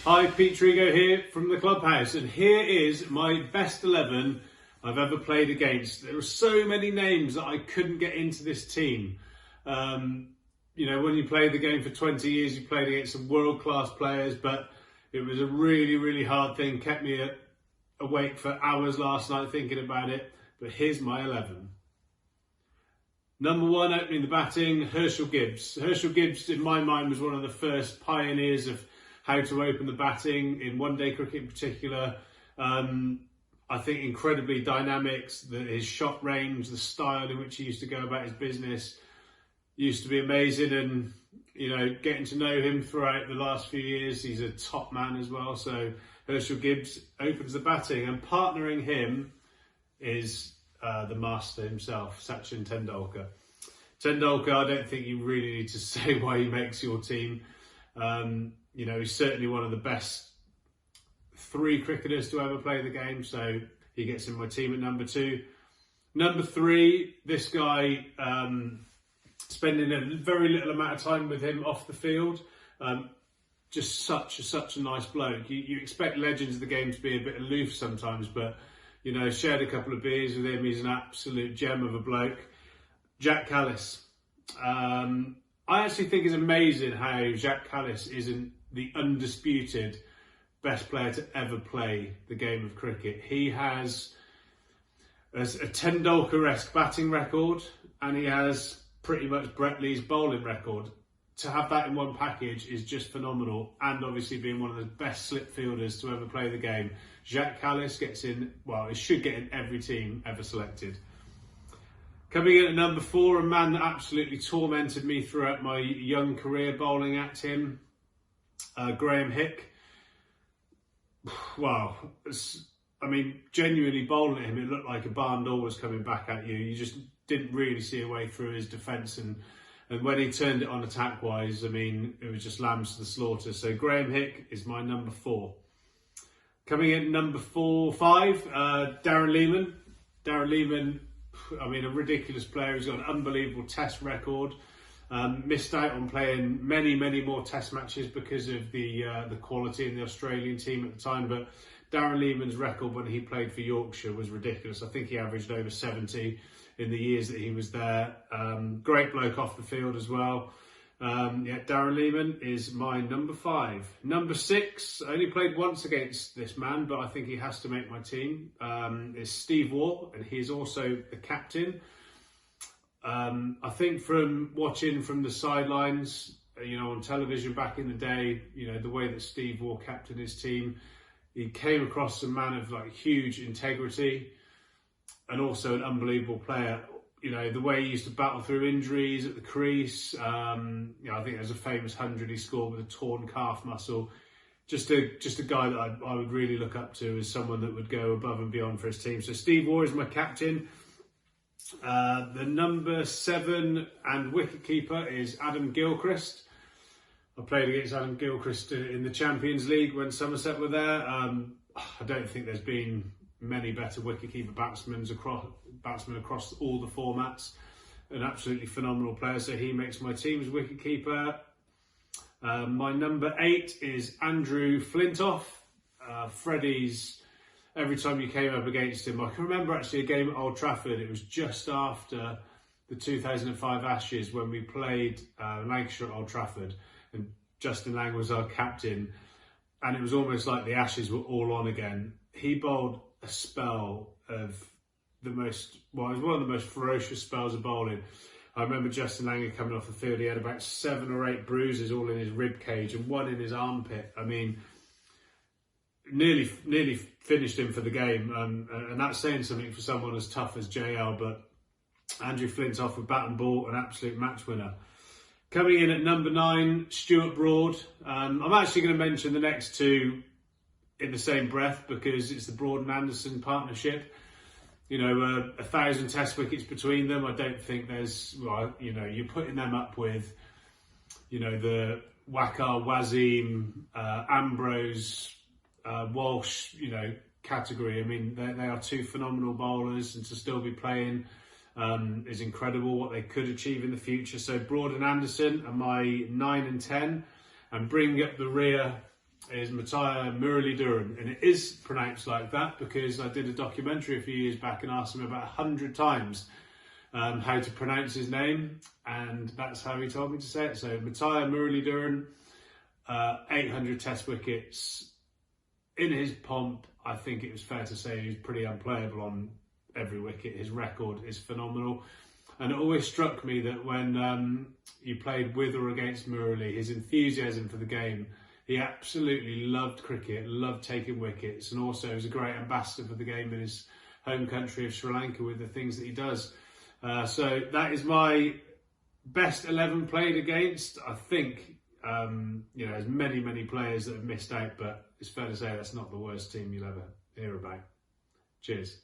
Hi, Peter Trego here from the Clubhouse, and here is my best 11 I've ever played against. There were so many names that I couldn't get into this team. You know, when you play the game for 20 years, you played against some world-class players, but it was a really, really hard thing. Kept me awake for hours last night thinking about it, but here's my 11. Number 1, opening the batting, Hershel Gibbs. Hershel Gibbs, in my mind, was one of the first pioneers of how to open the batting in one-day cricket in particular. I think incredibly dynamic. His shot range, the style in which he used to go about his business used to be amazing. And, you know, getting to know him throughout the last few years, he's a top man as well. So Hershel Gibbs opens the batting, and partnering him is the master himself, Sachin Tendulkar. Tendulkar, I don't think you really need to say why he makes your team. You know, he's certainly one of the best 3 cricketers to ever play the game, so he gets in my team at number 2. Number 3, this guy, spending a very little amount of time with him off the field, just such a nice bloke. You expect legends of the game to be a bit aloof sometimes, but, you know, shared a couple of beers with him. He's an absolute gem of a bloke. Callas. I actually think it's amazing how Callas isn't the undisputed best player to ever play the game of cricket. He has a Tendulkar-esque batting record, and he has pretty much Brett Lee's bowling record. To have that in one package is just phenomenal, and obviously being one of the best slip fielders to ever play the game. Callas gets in, well, he should get in every team ever selected. Coming in at number 4, a man that absolutely tormented me throughout my young career bowling at him, Hick. Wow, I mean, genuinely bowling at him, it looked like a barn door was coming back at you. You just didn't really see a way through his defence, and when he turned it on attack-wise, I mean, it was just lambs to the slaughter. So Hick is my number 4. Coming in at number 5, Darren Lehmann. Darren Lehmann, I mean, a ridiculous player. He's got an unbelievable test record. Missed out on playing many more test matches because of the quality in the Australian team at the time. But Darren Lehmann's record when he played for Yorkshire was ridiculous. I think he averaged over 70 in the years that he was there. Great bloke off the field as well. Yeah, Darren Lehmann is my number 5. Number 6, I only played once against this man, but I think he has to make my team. Is Steve Waugh, and he is also the captain. I think from watching from the sidelines, you know, on television back in the day, you know, the way that Steve Waugh captained his team, he came across a man of like huge integrity and also an unbelievable player. You know, the way he used to battle through injuries at the crease. You know, I think there's a famous 100 he scored with a torn calf muscle. Just a guy that I would really look up to as someone that would go above and beyond for his team. So Steve Waugh is my captain. The number 7 and wicketkeeper is Adam Gilchrist. I played against Adam Gilchrist in the Champions League when Somerset were there. I don't think there's been many better wicketkeeper batsmen across all the formats. An absolutely phenomenal player, so he makes my team as wicketkeeper. My number 8 is Andrew Flintoff. Freddie's, every time you came up against him, I can remember actually a game at Old Trafford. It was just after the 2005 Ashes when we played Lancashire at Old Trafford, and Justin Lang was our captain, and it was almost like the Ashes were all on again. He bowled a spell of it was one of the most ferocious spells of bowling. I remember Justin Langer coming off the field. He had about 7 or 8 bruises all in his rib cage and 1 in his armpit. I mean, nearly finished him for the game, and that's saying something for someone as tough as JL. But Andrew Flintoff with bat and ball, an absolute match winner. Coming in at number 9, Stuart Broad. I'm actually going to mention the next 2 in the same breath because it's the Broad and Anderson partnership. You know, 1,000 test wickets between them. I don't think there's, well, you know, you're putting them up with, you know, the Waqar, Wasim, Ambrose, Walsh, you know, category. I mean, they are 2 phenomenal bowlers, and to still be playing is incredible what they could achieve in the future. So Broad and Anderson are my 9 and 10, and bringing up the rear is Matthias Muralidharan, and it is pronounced like that because I did a documentary a few years back and asked him about 100 times how to pronounce his name, and that's how he told me to say it. So Matthias Muralidharan, 800 Test wickets. In his pomp, I think it was fair to say he was pretty unplayable on every wicket. His record is phenomenal. And it always struck me that when you played with or against Murali, his enthusiasm for the game, he absolutely loved cricket, loved taking wickets, and also was a great ambassador for the game in his home country of Sri Lanka with the things that he does. So that is my best 11 played against. I think, there's many players that have missed out, but it's fair to say that's not the worst team you'll ever hear about. Cheers.